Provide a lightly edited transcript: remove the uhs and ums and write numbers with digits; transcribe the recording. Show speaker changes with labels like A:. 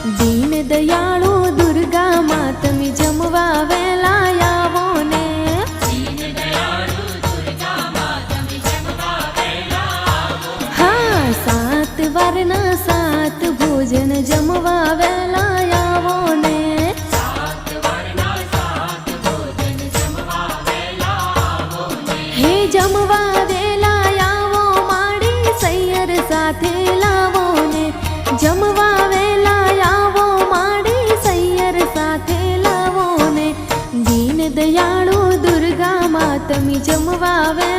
A: दीन दयाळु दुर्गा माँ तमे जमवा वेला आवो ने। हाँ, 7 वारना 7 भोजन जमवा वेला आवो ने। हे जमवा वेला आवो माड़ी सैयर साथे लावो ने। जमवा वेला आवो माड़ी सैयर साथे लावो ने। दीन दयाळु दुर्गा माँ तमे जमवा वेला